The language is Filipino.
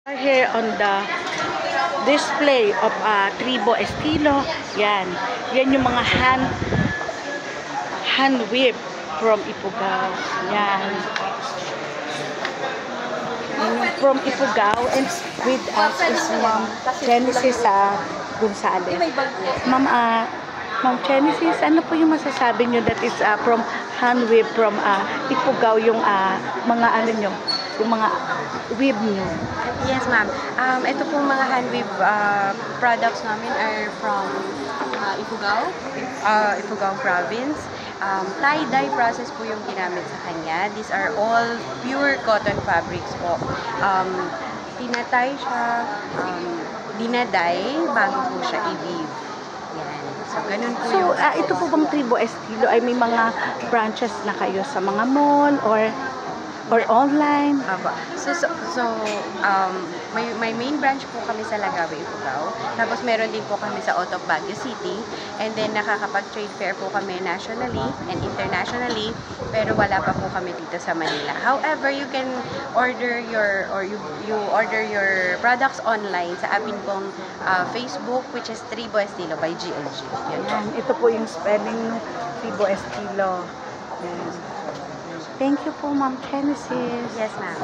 Here on the display of Tribo Estilo. Yan. Yan yung mga hand whip from Ifugao. Yan. Yan yung from Ifugao, and with us is Ma'am Genesis Gonzales. Ma'am Genesis, ano po yung masasabi nyo that is from hand whip from Ifugao, yung mga ano nyo, yung mga weave nyo? Yes, ma'am. Ito pong mga hand-weave products namin are from Ifugao, Ifugao province. Tie-dye process po yung ginamit sa kanya. These are all pure cotton fabrics po. Tinatay siya, dinaday bago po siya i-weave. Yan. So, ganun po So, yung ito po bang Tribo Estilo ay may mga branches na kayo sa mga mall or online? May main branch po kami sa Lagawe, Ifugao. Tapos meron din po kami sa Otoc, Baguio City. And then nakakapag-trade fair po kami nationally and internationally. Pero wala pa po kami dito sa Manila. However, you can order you order your products online sa amin pong Facebook, which is Tribo Estilo by GLG. Yan, ito po yung spelling ng Tribo Estilo. Yan. Thank you po, Ma'am Genesis. Yes, ma'am.